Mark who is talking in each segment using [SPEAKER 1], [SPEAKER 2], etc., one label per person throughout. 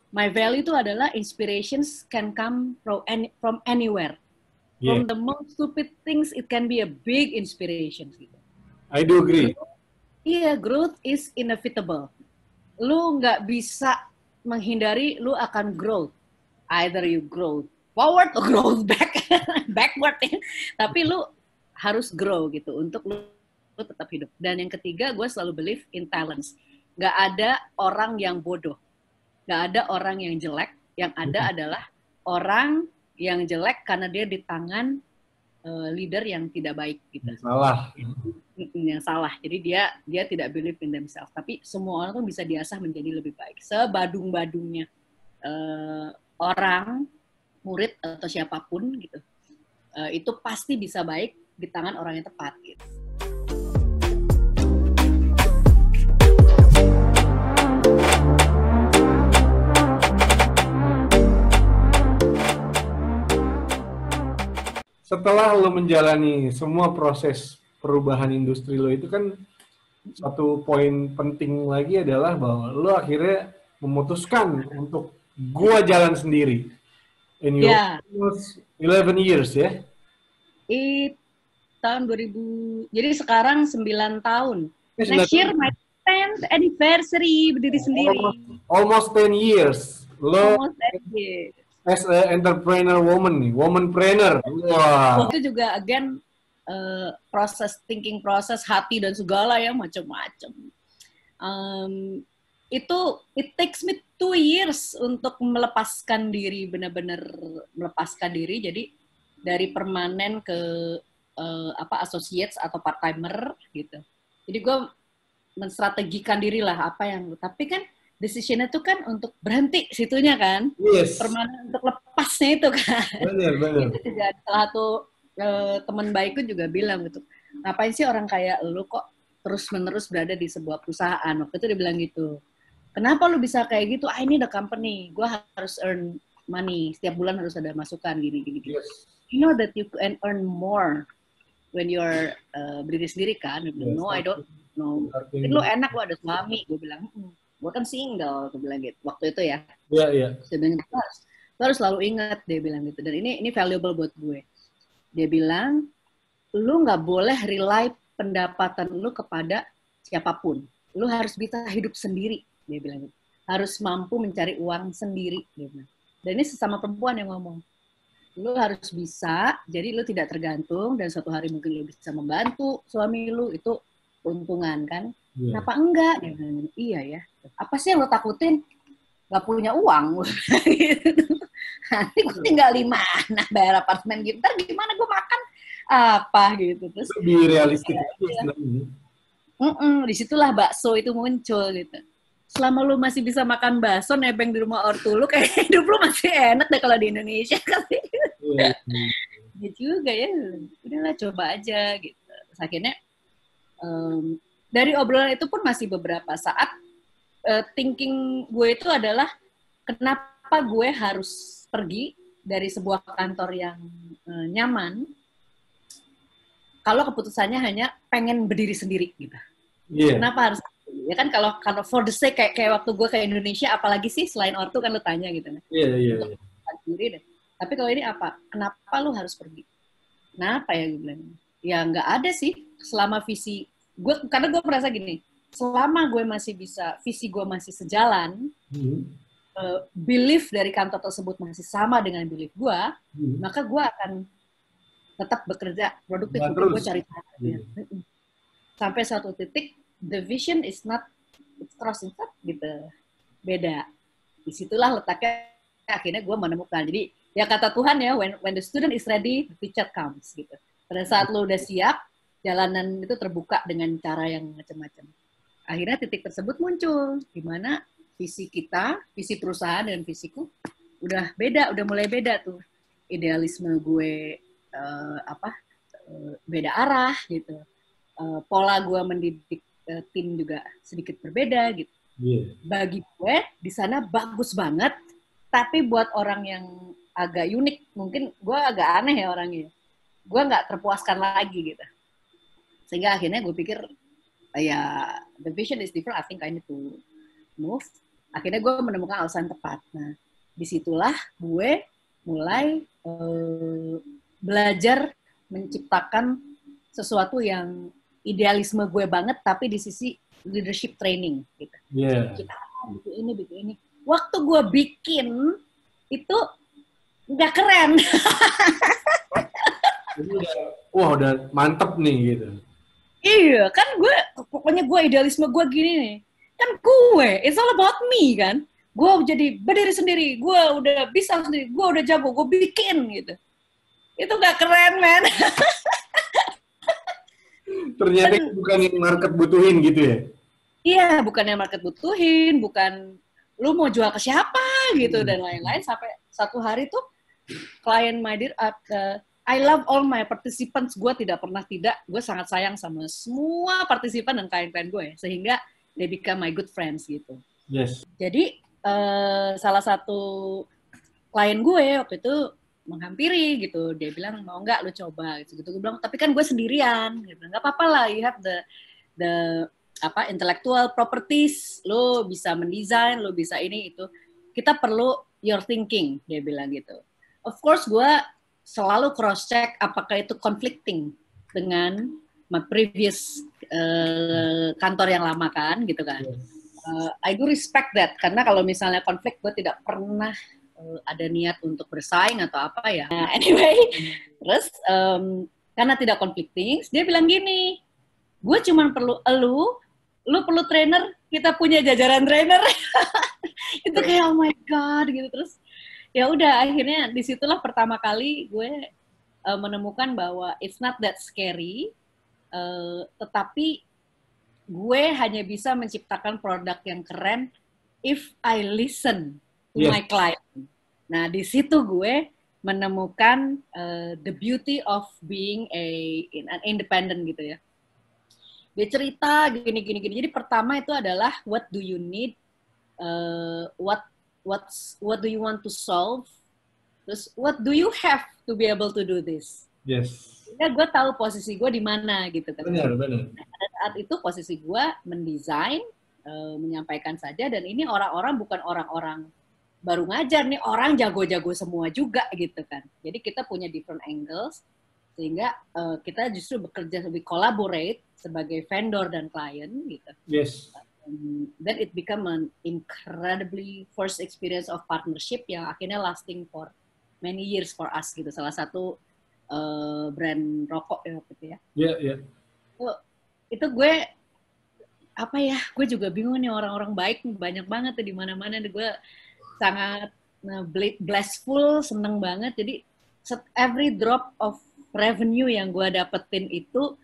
[SPEAKER 1] My value itu adalah inspirations can come from anywhere.
[SPEAKER 2] Yeah,
[SPEAKER 1] From the most stupid things, it can be a big inspiration. Gitu.
[SPEAKER 2] I do agree.
[SPEAKER 1] Iya, growth is inevitable. Lu nggak bisa menghindari, lu akan grow. Either you grow forward or grow backward ya. Tapi lu harus grow gitu untuk lu tetap hidup. Dan yang ketiga, gue selalu believe in talents. Nggak ada orang yang bodoh. Nggak ada orang yang jelek. Yang ada adalah orang yang jelek karena dia di tangan leader yang tidak baik gitu.
[SPEAKER 2] Salah.
[SPEAKER 1] Yang salah. Jadi dia tidak believe in themselves. Tapi semua orang tuh bisa diasah menjadi lebih baik. Sebadung-badungnya orang, murid atau siapapun gitu, itu pasti bisa baik di tangan orang yang tepat gitu.
[SPEAKER 2] Setelah lo menjalani semua proses perubahan industri lo itu kan satu poin penting lagi adalah bahwa lo akhirnya memutuskan untuk gua jalan sendiri. In your almost 11 years ya?
[SPEAKER 1] Tahun 2000, jadi sekarang 9 tahun. Next year my 10th anniversary berdiri sendiri.
[SPEAKER 2] Almost 10 years. Lo
[SPEAKER 1] almost 10 years.
[SPEAKER 2] As an entrepreneur woman nih, womanpreneur.
[SPEAKER 1] Wah. Itu juga again thinking proses hati dan segala ya macam-macam. Itu it takes me 2 years untuk melepaskan diri, benar-benar melepaskan diri. Jadi dari permanen ke associates atau part timer gitu. Jadi gue menstrategikan diri lah apa yang, tapi kan decision-nya itu kan untuk berhenti situnya kan,
[SPEAKER 2] yes.
[SPEAKER 1] Permanen untuk lepasnya itu kan.
[SPEAKER 2] Benar.
[SPEAKER 1] Itu juga salah satu teman baikku juga bilang gitu, ngapain sih orang kayak lu kok terus-menerus berada di sebuah perusahaan. Waktu itu dia bilang gitu, kenapa lu bisa kayak gitu? I need a company, gue harus earn money, setiap bulan harus ada masukan gini.
[SPEAKER 2] Yes.
[SPEAKER 1] You know that you can earn more when you're berdiri sendiri kan. Dia bilang, no, I don't know. Lu enak, lu ada suami. Gue bilang, gue kan single, gue bilang gitu waktu itu ya.
[SPEAKER 2] Iya.
[SPEAKER 1] Dia bilang, lu harus selalu ingat, dia bilang gitu. Dan ini valuable buat gue. Dia bilang, lu nggak boleh rely pendapatan lu kepada siapapun. Lu harus bisa hidup sendiri, dia bilang gitu. Harus mampu mencari uang sendiri, dia bilang. Dan ini sesama perempuan yang ngomong. Lu harus bisa, jadi lu tidak tergantung, dan suatu hari mungkin lu bisa membantu suami lu, itu keuntungan kan. Yeah. Kenapa enggak? Dia bilang, iya ya. Apa sih yang lu takutin? Gak punya uang. Nanti gue tinggal di mana bayar apartemen gitu, ntar gimana gue makan apa gitu. Terus
[SPEAKER 2] lebih realistik.
[SPEAKER 1] Disitulah bakso itu muncul gitu. Selama lu masih bisa makan bakso nebeng di rumah ortu lu, kayak hidup lu masih enak deh kalau di Indonesia kali. Ya juga ya, udahlah coba aja gitu. Terus akhirnya dari obrolan itu pun masih beberapa saat thinking gue itu adalah kenapa gue harus pergi dari sebuah kantor yang nyaman kalau keputusannya hanya pengen berdiri sendiri gitu. Yeah. Kenapa harus? Ya kan kalau for the sake kayak waktu gue ke Indonesia, apalagi sih selain ortu kan lu tanya gitu.
[SPEAKER 2] Iya.
[SPEAKER 1] Sendiri deh. Tapi kalau ini apa? Kenapa lu harus pergi? Kenapa ya gue bilang? Ya nggak ada sih selama visi gue, karena gue merasa gini, selama gue masih bisa, visi gue masih sejalan, belief dari kantor tersebut masih sama dengan belief gue, maka gue akan tetap bekerja produktif untuk gue cari cara. Sampai suatu titik, the vision is not, it's crossing up gitu, beda. Disitulah letaknya akhirnya gue menemukan. Jadi ya kata Tuhan ya, when the student is ready, the teacher comes gitu. Pada saat lo udah siap, jalanan itu terbuka dengan cara yang macam-macam. Akhirnya titik tersebut muncul, di mana visi kita, visi perusahaan dan visiku udah beda, udah mulai beda tuh. Idealisme gue beda arah gitu. Pola gue mendidik tim juga sedikit berbeda gitu.
[SPEAKER 2] Yeah.
[SPEAKER 1] Bagi gue di sana bagus banget, tapi buat orang yang agak unik, mungkin gue agak aneh ya orangnya. Gue nggak terpuaskan lagi gitu. Sehingga akhirnya gue pikir, ya, the vision is different, I think I need to move. Akhirnya gue menemukan alasan tepat. Nah, disitulah gue mulai belajar menciptakan sesuatu yang idealisme gue banget, tapi di sisi leadership training gitu.
[SPEAKER 2] Yeah.
[SPEAKER 1] Kita bikin ini. Waktu gue bikin itu nggak keren.
[SPEAKER 2] Jadi udah mantep nih gitu.
[SPEAKER 1] Iya, kan gue pokoknya gue idealisme gue gini nih. Kan gue, it's all about me kan. Gue jadi berdiri sendiri, gue udah bisa sendiri, gue udah jago, gue bikin gitu. Itu nggak keren, men.
[SPEAKER 2] Ternyata bukan yang market butuhin gitu ya?
[SPEAKER 1] Iya, bukan yang market butuhin, bukan lu mau jual ke siapa gitu dan lain-lain. Sampai satu hari tuh klien my dear, I love all my participants. Gue tidak pernah tidak, gue sangat sayang sama semua partisipan dan klien-klien gue, sehingga they become my good friends gitu.
[SPEAKER 2] Yes.
[SPEAKER 1] Jadi salah satu klien gue waktu itu menghampiri gitu, dia bilang mau nggak lu coba gitu. Gue bilang tapi kan gue sendirian, gitu. Nggak apa-apa lah, you have the intellectual properties, lu bisa mendesain, lu bisa ini itu. Kita perlu your thinking, dia bilang gitu. Of course gue selalu cross check apakah itu conflicting dengan my previous kantor yang lama kan, gitu kan. I do respect that karena kalau misalnya konflik gue tidak pernah ada niat untuk bersaing atau apa ya. Anyway, terus karena tidak conflicting, dia bilang gini, gue cuma perlu lu perlu trainer, kita punya jajaran trainer. Itu kayak oh my god gitu. Terus ya udah akhirnya disitulah pertama kali gue menemukan bahwa it's not that scary, tetapi gue hanya bisa menciptakan produk yang keren if I listen to my client. Nah, di situ gue menemukan the beauty of being an independent gitu ya. Dia cerita gini. Jadi pertama itu adalah what do you need, what do you want to solve, terus what do you have to be able to do this.
[SPEAKER 2] Yes.
[SPEAKER 1] Ya, gue tahu posisi gue di mana gitu kan.
[SPEAKER 2] Benar.
[SPEAKER 1] Pada saat itu posisi gue mendesain, menyampaikan saja, dan ini orang-orang bukan orang-orang baru ngajar nih, orang jago-jago semua juga gitu kan. Jadi kita punya different angles sehingga kita justru bekerja lebih collaborate sebagai vendor dan klien gitu.
[SPEAKER 2] Yes.
[SPEAKER 1] Then it become an incredibly first experience of partnership yang akhirnya lasting for many years for us gitu. Salah satu brand rokok ya gitu ya.
[SPEAKER 2] Iya.
[SPEAKER 1] Itu gue gue juga bingung nih, orang-orang baik banyak banget tuh di mana-mana. Gue sangat blissful, seneng banget. Jadi every drop of revenue yang gue dapetin itu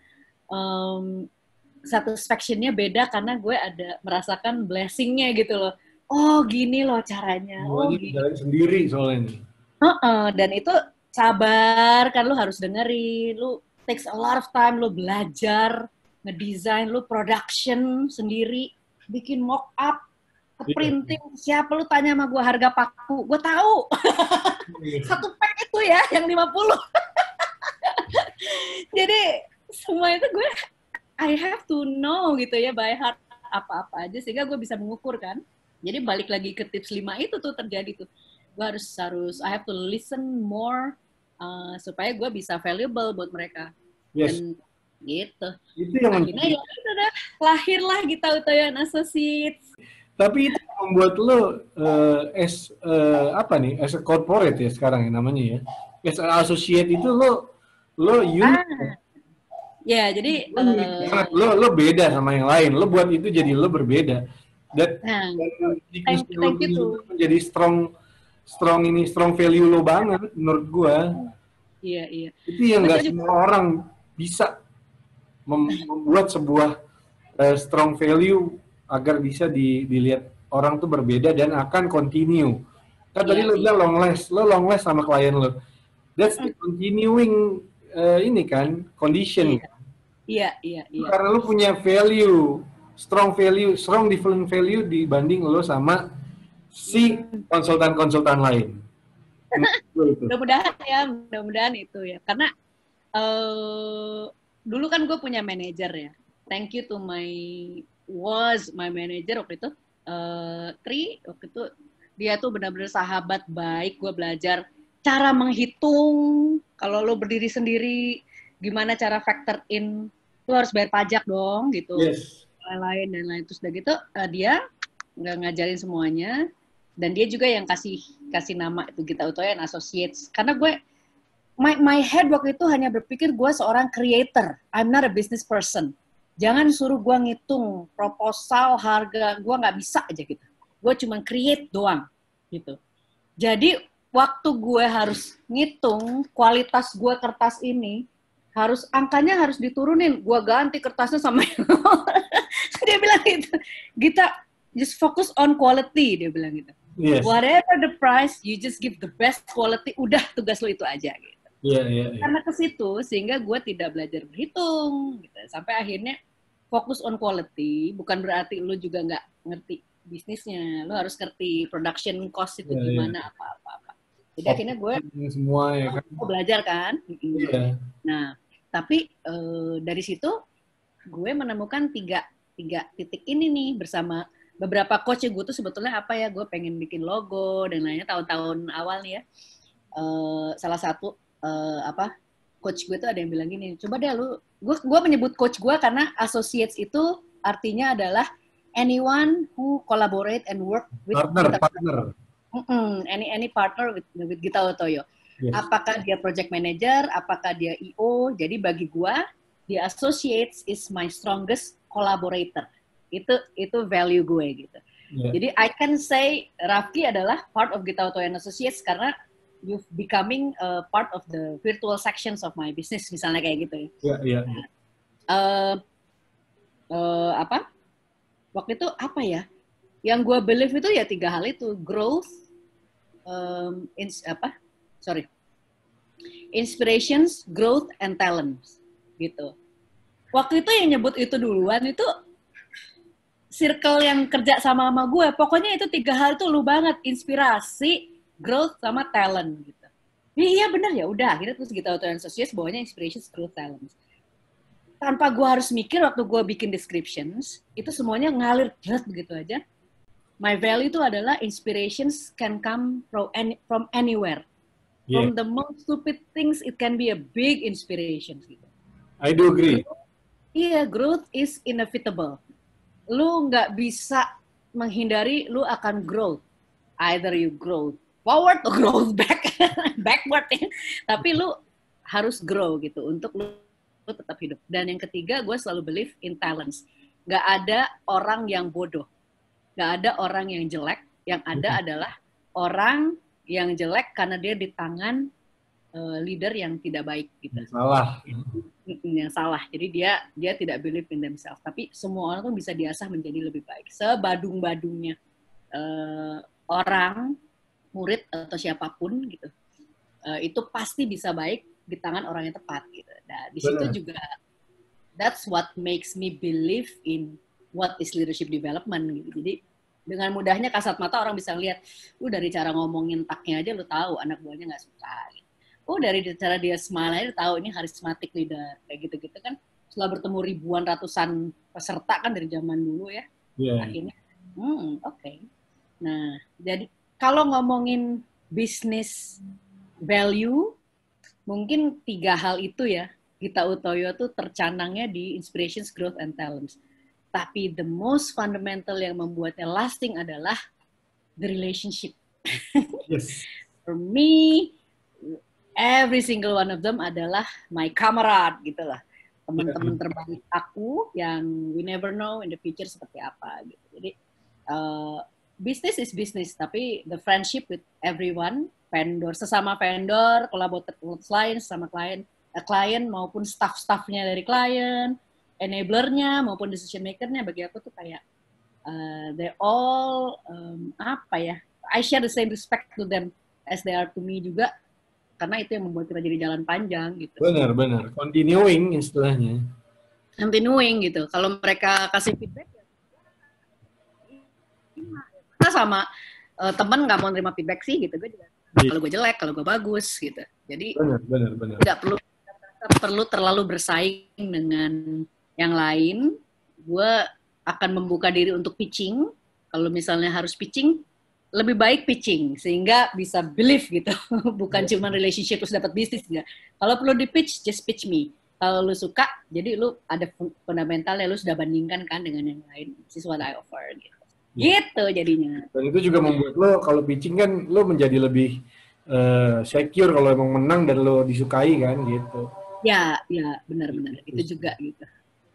[SPEAKER 1] satisfaction-nya beda karena gue ada merasakan blessing-nya gitu loh. Oh gini loh caranya. Oh gini.
[SPEAKER 2] Jalan sendiri soalnya.
[SPEAKER 1] Dan itu sabar kan, lu harus dengerin. Lu takes a lot of time, lu belajar ngedesain, lu production sendiri, bikin mock up, ke printing, siapa lu tanya sama gue harga paku, gue tahu. Satu pack itu ya, yang 50. Jadi semua itu gue, I have to know gitu ya, by heart apa-apa aja, sehingga gue bisa mengukur kan. Jadi balik lagi ke tips 5 itu tuh terjadi tuh. Gue harus, I have to listen more, supaya gue bisa valuable buat mereka.
[SPEAKER 2] Yes.
[SPEAKER 1] Dan gitu.
[SPEAKER 2] Itu yang
[SPEAKER 1] akhirnya ya udah lahirlah Gita Utoyo & Associates.
[SPEAKER 2] Tapi itu membuat lo as a corporate ya sekarang ya namanya ya. As an associate itu lo unik.
[SPEAKER 1] Ya, jadi
[SPEAKER 2] lo beda sama yang lain. Lo buat itu jadi lo berbeda. Dan
[SPEAKER 1] thank you tuh.
[SPEAKER 2] Menjadi strong value lo banget menurut gua.
[SPEAKER 1] Iya.
[SPEAKER 2] Itu yang nggak semua orang bisa membuat sebuah strong value agar bisa dilihat orang tuh berbeda dan akan continue. Kan tadi lo bilang long last sama klien lo. That's the continuing condition.
[SPEAKER 1] Iya.
[SPEAKER 2] Karena lo punya value, strong different value dibanding lo sama si konsultan lain.
[SPEAKER 1] Mudah-mudahan itu ya. Karena dulu kan gue punya manajer ya. Thank you to my manager waktu itu. Tri, waktu itu dia tuh benar-benar sahabat baik. Gue belajar cara menghitung kalau lo berdiri sendiri, gimana cara factor in, lo harus bayar pajak dong gitu,
[SPEAKER 2] Yes.
[SPEAKER 1] lain-lain dan lain. Terus udah gitu dia nggak ngajarin semuanya, dan dia juga yang kasih nama itu Gita Utoyo and Associates, karena gue my head waktu itu hanya berpikir gue seorang creator, I'm not a business person. Jangan suruh gue ngitung proposal, harga, gue nggak bisa aja gitu. Gue cuma create doang gitu. Jadi waktu gue harus ngitung kualitas gue kertas ini, angkanya harus diturunin. Gue ganti kertasnya sama dia bilang gitu. Gita, just focus on quality, dia bilang gitu.
[SPEAKER 2] Yes.
[SPEAKER 1] Whatever the price, you just give the best quality. Udah, tugas lo itu aja gitu. Karena ke situ sehingga gue tidak belajar berhitung gitu. Sampai akhirnya fokus on quality, bukan berarti lu juga nggak ngerti bisnisnya, lu harus ngerti production cost itu gimana, apa. Jadi akhirnya gue
[SPEAKER 2] semua ya kan,
[SPEAKER 1] belajar kan. Nah tapi dari situ gue menemukan tiga titik ini nih bersama beberapa coach. Gue tuh sebetulnya apa ya, gue pengen bikin logo dan lainnya tahun-tahun awal nih ya. Salah satu coach gue tuh ada yang bilang gini, coba deh lu, gue menyebut coach gue karena associates itu artinya adalah anyone who collaborate and work with
[SPEAKER 2] partner.
[SPEAKER 1] Any partner with Gita Utoyo. Yes. Apakah dia project manager, apakah dia EO, jadi bagi gue the associates is my strongest collaborator. Itu value gue gitu. Yeah. Jadi I can say Rafki adalah part of Gita Utoyo and Associates karena you've becoming a part of the virtual sections of my business, misalnya kayak gitu ya.
[SPEAKER 2] Iya.
[SPEAKER 1] Waktu itu apa ya? Yang gue believe itu ya 3 hal itu, growth, inspirations, growth, and talents, gitu. Waktu itu yang nyebut itu duluan itu circle yang kerja sama gue. Pokoknya itu 3 hal itu lu banget, inspirasi, growth sama talent gitu. Iya benar ya, udah akhirnya terus Gita Utoyo and Associates bawahnya inspirations, growth, talent. Tanpa gue harus mikir waktu gue bikin descriptions, itu semuanya ngalir jelas begitu aja. My value itu adalah inspirations can come from anywhere. Yeah. From the most stupid things, it can be a big inspiration gitu.
[SPEAKER 2] I do agree.
[SPEAKER 1] Iya, growth is inevitable. Lu nggak bisa menghindari, lu akan grow. Either you grow forward atau growth backward ya. Tapi lu harus grow gitu untuk lu tetap hidup. Dan yang ketiga, gue selalu believe in talents. Gak ada orang yang bodoh. Gak ada orang yang jelek. Yang ada adalah orang yang jelek karena dia di tangan leader yang tidak baik gitu.
[SPEAKER 2] Salah.
[SPEAKER 1] Yang salah. Jadi dia tidak believe in themselves. Tapi semua orang tuh bisa diasah menjadi lebih baik. Sebadung-badungnya orang, murid atau siapapun gitu, itu pasti bisa baik di tangan orang yang tepat gitu. Nah di situ juga that's what makes me believe in what is leadership development gitu. Jadi dengan mudahnya kasat mata orang bisa lihat, dari cara ngomongin taknya aja lu tahu anak buahnya nggak suka. Gitu. Dari cara dia smile aja tahu ini charismatic leader kayak gitu-gitu kan. Setelah bertemu ribuan ratusan peserta kan dari zaman dulu ya, akhirnya oke. Nah jadi kalau ngomongin business value, mungkin 3 hal itu ya, Gita Utoyo tuh tercanangnya di inspirations, growth, and talents. Tapi the most fundamental yang membuatnya lasting adalah the relationship.
[SPEAKER 2] Yes.
[SPEAKER 1] For me, every single one of them adalah my comrade gitu lah. Teman-teman terbaik aku yang we never know in the future seperti apa gitu. Jadi business is business, tapi the friendship with everyone, sesama vendor, kolaborator lain, sama klien maupun staff-staffnya dari klien, enablernya maupun decision makernya, bagi aku tuh kayak they all I share the same respect to them as they are to me juga, karena itu yang membuat kita jadi jalan panjang gitu.
[SPEAKER 2] Benar. Continuing istilahnya.
[SPEAKER 1] Continuing gitu. Kalau mereka kasih feedback ya kita sama temen nggak mau nerima feedback sih gitu. Gue juga kalau gue jelek, kalau gue bagus gitu. Jadi
[SPEAKER 2] benar.
[SPEAKER 1] Tidak perlu terlalu bersaing dengan yang lain. Gue akan membuka diri untuk pitching Kalau misalnya harus pitching, lebih baik pitching sehingga bisa believe gitu. Bukan cuma relationship terus dapat bisnis enggak. Kalau perlu di pitch, just pitch me. Kalau lu suka, jadi lu ada fundamentalnya, lu sudah bandingkan kan dengan yang lain. This is what I offer gitu. Gitu jadinya.
[SPEAKER 2] Dan itu juga membuat lo kalau pitching kan lo menjadi lebih secure kalau emang menang dan lo disukai kan gitu.
[SPEAKER 1] Ya, benar-benar. Itu juga gitu.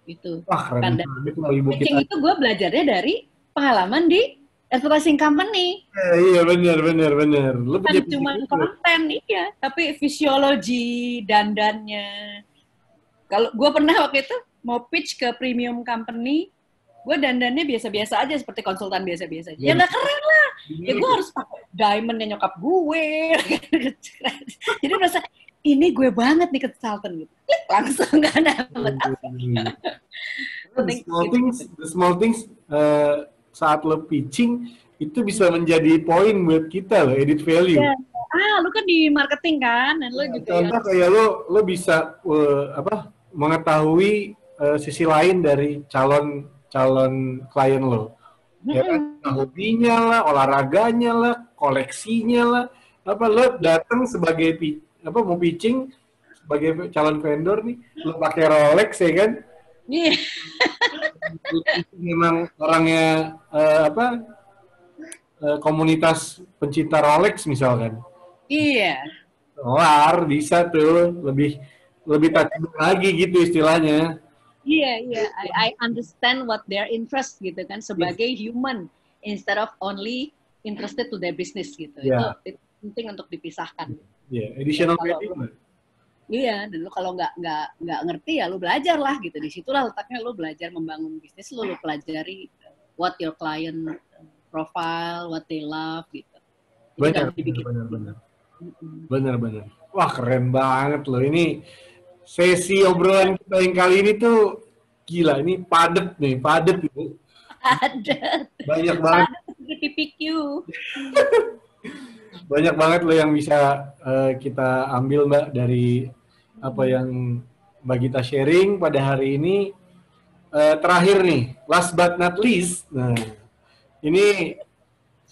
[SPEAKER 1] Itu.
[SPEAKER 2] Wah, keren banget lo ibu
[SPEAKER 1] pitching
[SPEAKER 2] kita.
[SPEAKER 1] itu gue belajarnya dari pengalaman di advertising company.
[SPEAKER 2] Iya, benar. Lo
[SPEAKER 1] Bukan cuma konten, iya. Tapi fisiologi, dandannya. Kalau gue pernah waktu itu mau pitch ke premium company, gue dandannya biasa-biasa aja seperti konsultan biasa-biasa aja. Ya nggak keren lah. Ya gue harus pakai diamondnya nyokap gue. Jadi merasa ini gue banget nih konsultan gitu. Klik, langsung nggak dapet apa.
[SPEAKER 2] The small things saat lo pitching itu bisa menjadi poin buat kita lo, edit value.
[SPEAKER 1] Ya. Lu kan di marketing kan, dan lo juga.
[SPEAKER 2] Contoh kayak lo bisa mengetahui sisi lain dari calon klien lo, ya kan, hobinya lah, olahraganya lah, koleksinya lah, lo datang sebagai mau pitching sebagai calon vendor nih, lo pakai Rolex ya kan, memang orangnya komunitas pencinta Rolex misalkan,
[SPEAKER 1] iya,
[SPEAKER 2] bisa tuh lebih tajam lagi gitu istilahnya.
[SPEAKER 1] Iya. I understand what their interest gitu kan sebagai human instead of only interested to their business gitu. Itu penting untuk dipisahkan.
[SPEAKER 2] Additional value.
[SPEAKER 1] Iya, dan lu kalau nggak ngerti ya lu belajar lah gitu. Disitulah letaknya lu belajar membangun bisnis lu pelajari what your client profile, what they love gitu.
[SPEAKER 2] Benar. Wah, keren banget loh ini. Sesi obrolan kita yang kali ini tuh gila, ini padet nih.
[SPEAKER 1] Padet.
[SPEAKER 2] Banyak banget.
[SPEAKER 1] Padet PPQ.
[SPEAKER 2] Banyak banget loh yang bisa kita ambil Mbak dari apa yang Mbak Gita sharing pada hari ini. Terakhir nih, last but not least. Nah, ini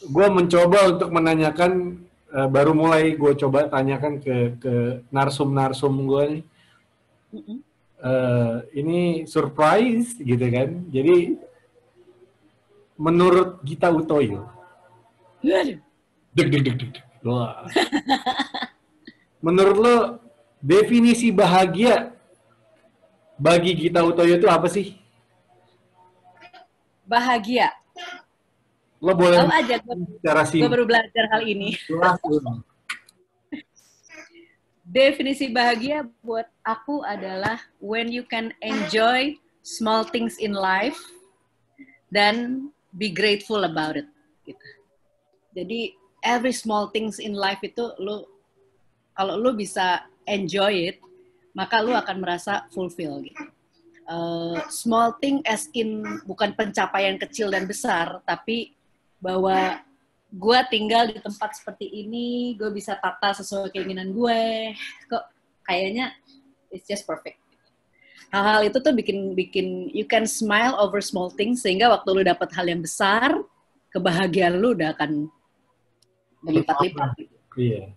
[SPEAKER 2] gue mencoba untuk menanyakan, baru mulai gue coba tanyakan ke narsum gue nih. Ini surprise gitu kan. Jadi menurut Gita Utoyo, wah. Menurut lo definisi bahagia bagi Gita Utoyo itu apa sih?
[SPEAKER 1] Bahagia.
[SPEAKER 2] Lo boleh
[SPEAKER 1] aja, gue baru belajar hal ini. Definisi bahagia buat aku adalah when you can enjoy small things in life dan be grateful about it. Gitu. Jadi every small things in life itu kalau lu bisa enjoy it, maka lu akan merasa fulfill gitu. Small thing as in bukan pencapaian kecil dan besar, tapi bahwa gue tinggal di tempat seperti ini, gue bisa tata sesuai keinginan gue, kok kayaknya it's just perfect. Hal-hal itu tuh bikin you can smile over small things, sehingga waktu lu dapat hal yang besar, kebahagiaan lu udah akan berlipat-lipat.
[SPEAKER 2] Iya.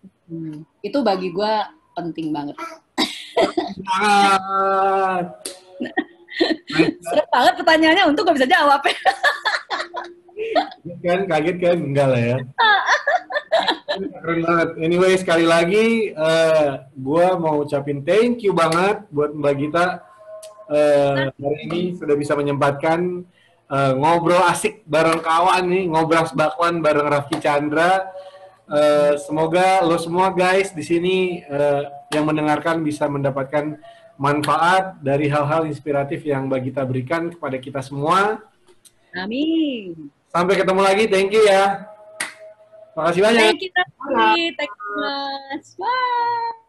[SPEAKER 1] Itu bagi gue penting banget. Serem banget pertanyaannya, untuk gak bisa jawab.
[SPEAKER 2] Kaget kan? Enggak lah ya. Keren banget. Anyway, sekali lagi gue mau ucapin thank you banget buat Mbak Gita hari ini sudah bisa menyempatkan ngobrol asik bareng kawan nih, ngobrol bakwan bareng Raffi Chandra. Semoga lo semua guys di sini yang mendengarkan bisa mendapatkan manfaat dari hal-hal inspiratif yang Mbak Gita berikan kepada kita semua.
[SPEAKER 1] Amin.
[SPEAKER 2] Sampai ketemu lagi, thank you ya. Makasih banyak.
[SPEAKER 1] Thank you, Raffi. Thank you, Mas. Bye.